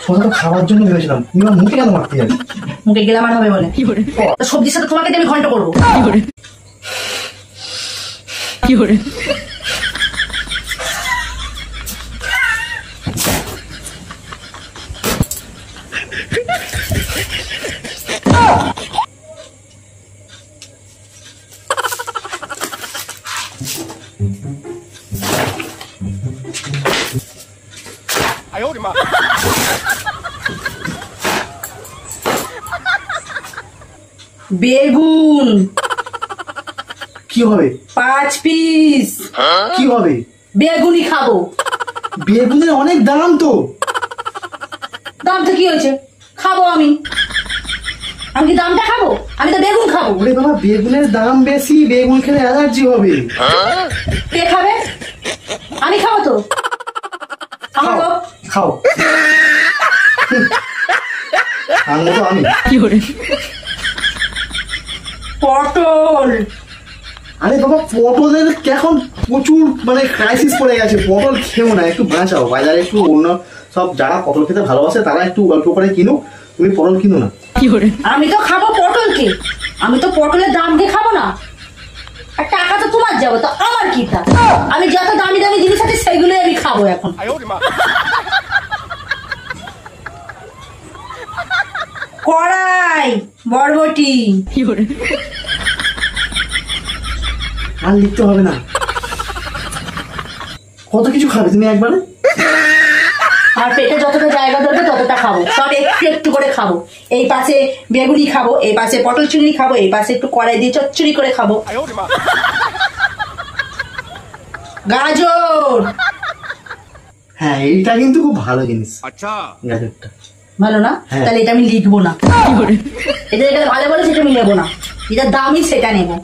শশা তো খাওয়ার জন্য ভেবেছিলাম, তুমি আমার মুখে কেন মারতে যাবে? মুখে গেলাম আর হবে বলে সবজির সাথে তোমাকে আমি ঘন্ট করবো। বেগুন কি হবে? 5 পিস। কি হবে? বেগুনি খাবো। বেগুনের অনেক দাম তো। দামটা কি হয়েছে? খাবো আমি কি দামটা খাবো? আমি তো বেগুন খাবো। ওরে বাবা, বেগুনের দাম বেশি, বেগুন খেলে অ্যালার্জি হবে। কে খাবে? আমি খাবো তো। খাও খাও। আনবো তো আমি। পটল। আরে বাবা, পটলের এখন প্রচুর মানে ক্রাইসিস পড়ে গেছে, পটল খেও না, একটু বাঁচাও। বাজারে একটু অন্য সব যারা পটল খেতে ভালোবাসে তারা একটু অল্প করে কিনো, তুমি পটল কিনো না। আমি তো খাবো পটলকে, আমি তো পটলের দাম দিয়ে খাবো না। আর টাকা তো তোমার যাবো, তো আমার কি তা? আমি যত দামি দামি জিনিস আছে সেগুলোই আমি খাবো এখন। কড়াই, বরবটি। আর লিখতে হবে না, কত কিছু খাবে তুমি একবারে। আর পেটে যতটা জায়গা ধরবে ততটা খাবো, সব একটু একটু করে খাবো। এই পাশে বেগুনি খাবো, এই পাশে পটল চিংড়ি খাবো, এই পাশে একটু কড়াই দিয়ে চচ্চড়ি করে খাবো। গাজর। হ্যাঁ, এইটা কিন্তু খুব ভালো জিনিস। আচ্ছা, গাজরটা ভালো না? তাহলে এটা আমি লিখবো না। এটা যেটা ভালো বলে সেটা আমি নেবো না, যেটা দামি সেটা নেবো।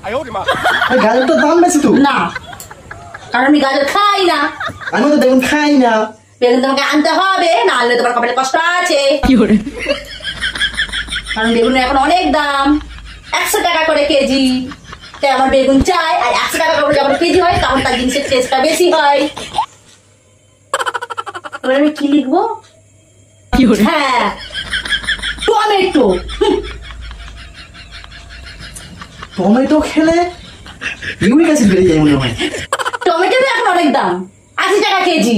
গাজরটার দাম বেশি তো। না, কারণ আমি গাজর খাই না। আমি তো বেগুন খাই না। বেগুন তোমাকে আনতে হবে, না আনলে তোমার কপালে কষ্ট আছে। কারণ বেগুনের এখন অনেক দাম, 100 টাকা করে কেজি। তাই আমার বেগুন চাই, আর 100 টাকা করে যখন কেজি হয় তখন তার জিনিসের টেস্টটা বেশি হয়। এবার আমি কি লিখবো? হ্যাঁ, টমেটো। টমেটো খেলে ইউরিক অ্যাসিড বেড়ে যায় মনে হয়। টমেটোর এখন অনেক দাম, 80 টাকা কেজি।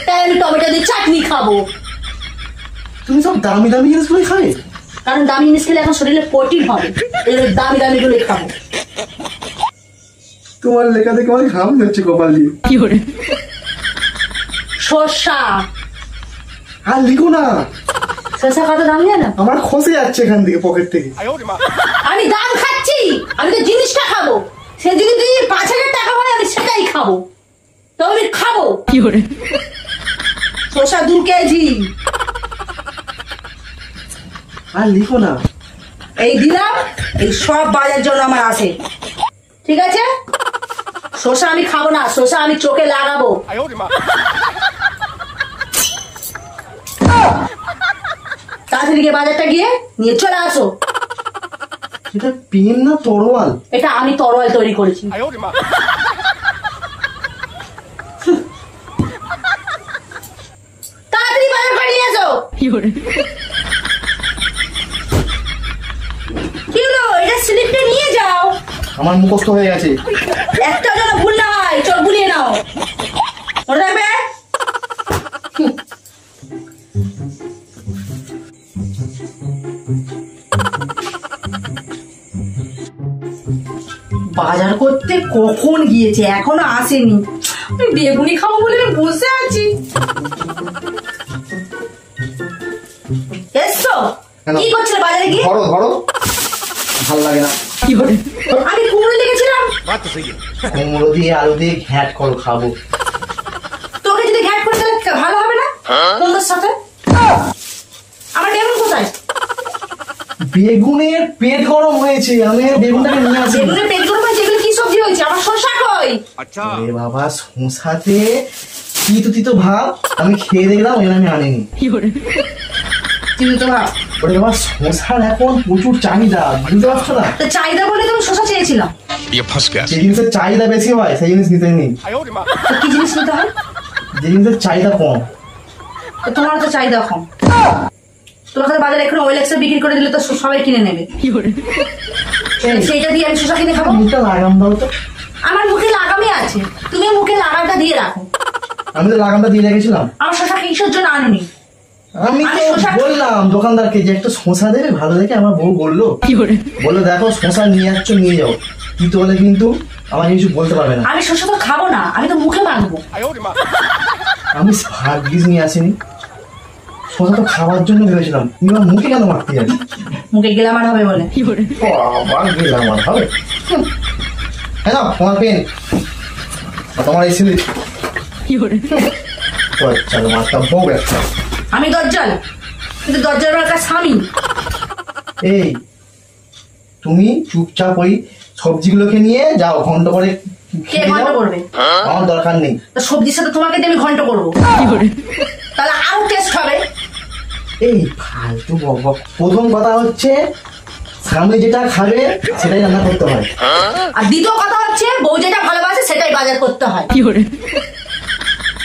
তাই আমি টমেটো দিয়ে চাটনি খাবো। তুমি সব দামি দামি জিনিসগুলো খাবে? কারণ দামি জিনিস খেলে এখন শরীরে প্রোটিন হবে, দামি দামি গুলো খাবো। তোমার লেখা দেখে আমার ঘাম হচ্ছে কপাল দিয়ে। শসা। আর লিখো না। শসা কত দাম জানো? আমার খসে যাচ্ছে এখান থেকে, পকেট থেকে। আমি দাম খাচ্ছি, আমি তো জিনিসটা খাবো। সে যদি 5,000 টাকা হয় আমি সেটাই খাবো, তো আমি খাবো। শসা 2 কেজি। আর লিখো না। এই দিলাম, এই সব বাজার জন্য আমার আছে, ঠিক আছে? শসা আমি খাবো না, শসা আমি চোখে লাগাবো। তাড়াতাড়ি গিয়ে বাজারটা গিয়ে নিয়ে চলে আসো। এটা পেন না তরোয়াল? এটা আমি তরোয়াল তৈরি করেছি। তাড়াতাড়ি বাজার করে নিয়ে আসো। কি হলো? এটা স্লিপটা নিয়ে যাও। আমার মুখস্থ হয়ে গেছে। একটা যেন ভুল না হয়, চোখ বুলিয়ে নাও, মনে থাকবে। বাজার করতে কখন গিয়েছে, এখনো আসেনি। আমি বেগুনি খাবো বলে বসে আছি। এসছো? কি করছিলে বাজারে গিয়ে? ধরো ধরো, ভাল লাগে না। আমি কুমড়ো লিখেছিলাম। কুমড়ো দিয়ে আলু দিয়ে ঘ্যাট করো, খাবো। তোকে যদি ঘ্যাট করে তাহলে ভালো হবে না কুমড়োর সাথে? আমার বেগুন কোথায়? বেগুনের পেট গরম হয়েছে, আমি বেগুনটাকে নিয়ে আসি। বেগুনের পেট গরম হয়েছে, এগুলো কি সবজি হয়েছে? আমার শসা কই? আচ্ছা বাবা, শসাতে তিতো তিতো ভাব, আমি খেয়ে দেখলাম, ওই আমি আনিনি। তিতো ভাব? ওরে বাবা, শসার এখন প্রচুর চাহিদা, বুঝতে পারছো না? চাহিদা বলে তুমি শসা চেয়েছিলাম। যে জিনিসের চাহিদা বেশি হয় সেই জিনিস নিতে নেই। কি জিনিস নিতে হয়? যে জিনিসের চাহিদা কম। তো তোমার তো চাহিদা কম। তোমার কাছে বাজারে এখন ওয়েলেক্সে বিক্রি করে দিলে তো সবাই কিনে নেবে। সেইটা দিয়ে আমি শসা কিনে খাবো? মুখটা লাগাম দাও তো। আমার মুখে লাগামই আছে, তুমি মুখে লাগামটা দিয়ে রাখো। আমি তো লাগামটা দিয়ে রেখেছিলাম। আমার শসা কিসের জন্য আনুনি? আমি তো বললাম দোকানদারকে যে একটা শসা দেবে ভালো দেখে, আমার বউ বললো দেখো শসা নিয়ে যাচ্ছ নিয়ে যাও, কিন্তু বলে কিন্তু আমার কিছু বলতে পারবে না। আমি শসা তো খাবো না, আমি তো মুখে মাখবো। আমি ভাগ্যিস নিয়ে আসিনি, শসা তো খাওয়ার জন্য ভেবেছিলাম, তুমি আমার মুখে কেন মাখতে যাবে? মুখে গ্ল্যামার হবে বলে। আবার গেলাম আমার হবে। হ্যাঁ না তোমার পেন, তোমার এই সিলিপ চলো মাছটা বউ একটা। আমি দজ্জাল, কিন্তু দজ্জাল একটা স্বামী। এই তুমি চুপচাপ ওই সবজিগুলোকে নিয়ে যাও, ঘন্ট করে কে ঘন্ট করবে? আমার দরকার নেই। তো সবজির সাথে তোমাকে দিয়ে আমি ঘন্ট করবো, তাহলে আরো টেস্ট হবে। এই ফালতু বকবক। প্রথম কথা হচ্ছে সামনে যেটা খাবে সেটাই রান্না করতে হয়, আর দ্বিতীয় কথা হচ্ছে বউ যেটা ভালোবাসে সেটাই বাজার করতে হয়।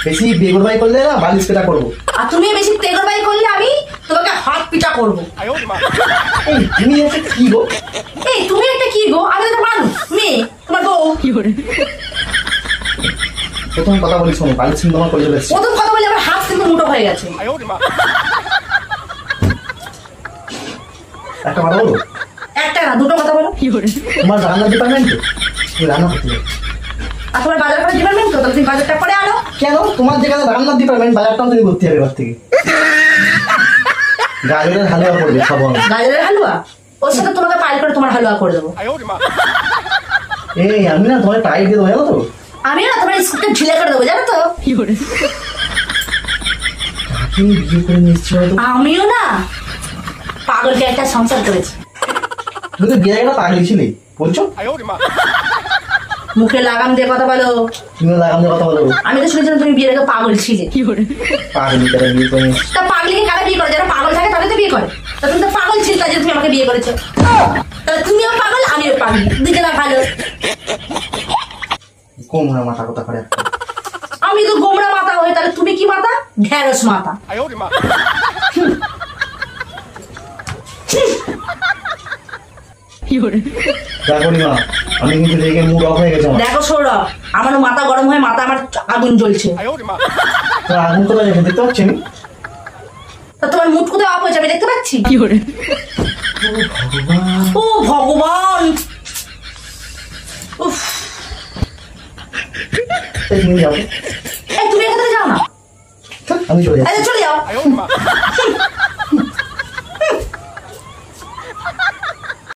বেশি বেগরবাই করলে না বালিশ পেটা করবো। আর তুমি বেশি তেগরবাই করলে আমি তোমাকে হাত পিটা করবো। এই তুমি একটা কি গো? এই তুমি একটা কি গো? আমি তো একটা মানুষ, মেয়ে, তোমার বউ। প্রথম কথা বলি শোনো, বালিশ কিন্তু আমার করে চলে এসছে। প্রথম কথা বলে আমার হাত কিন্তু মুঠো হয়ে গেছে। একটা কথা বলো। একটা না দুটো কথা বলো। তোমার রান্নার ডিপার্টমেন্ট তুমি রান্না করতে যাও। আর তোমার বাজার করার ডিপার্টমেন্ট তো, তাহলে তুমি বাজারটা করে আনো। কেন? তোমার যেখানে রান্নার ডিপার্টমেন্ট বাজারটাও তুমি করতে হবে এবার থেকে। গাজরের হালুয়া করবে সব আমি। গাজরের হালুয়া? ওর সাথে তোমাকে পাইল করে তোমার হালুয়া করে দেবো। এই আমি না তোমার টাইট দিয়ে দেবো জানো তো। আমিও না তোমার স্কুলটা ঢিলে করে দেবো জানো তো। কাকে বিয়ে করে নিয়ে এসেছি বলো তো? আমিও না পাগলকে একটা সংসার করেছি। তুমি তো বিয়ে একটা পাগলি ছিলে বলছো। মুখে লাগাম দিয়ে কথা বলো। তুমিও লাগাম দিয়ে কথা বলো। আমি তো শুনেছিলাম তুমি বিয়ের আগে পাগল ছিলে। পাগলি তারা বিয়ে করে নিয়ে এসেছি। তা পাগলিকে কারা বিয়ে করে? যারা পাগল থাকে তাদের তো বিয়ে করে। তা তুমি তো পাগল ছিল, তাই জন্য তুমি আমাকে বিয়ে করেছো। তাহলে তুমিও পাগল আমিও পাগল, দুজনে না ভালো। কোমরা মাথা কথা করে একটা। আমি তো গোমরা মাথা হই, তাহলে তুমি কি মাথা? ঢেঁড়স মাথা। দেখো না আমি কিন্তু রেগে মুড অফ হয়ে গেছে আমার। দেখো সৌরভ, আমার মাথা গরম হয়ে মাথা আমার আগুন জ্বলছে। তোমার আগুন কোথায় রেখে দেখতে পাচ্ছি আমি? তা তোমার মুখ কোথায় অফ হয়েছে আমি দেখতে পাচ্ছি। ও ভগবান, উফ। এই তুমি যাও। এই তুমি এখান থেকে যাও না, আমি চলে যাচ্ছি। এই চলে যাও।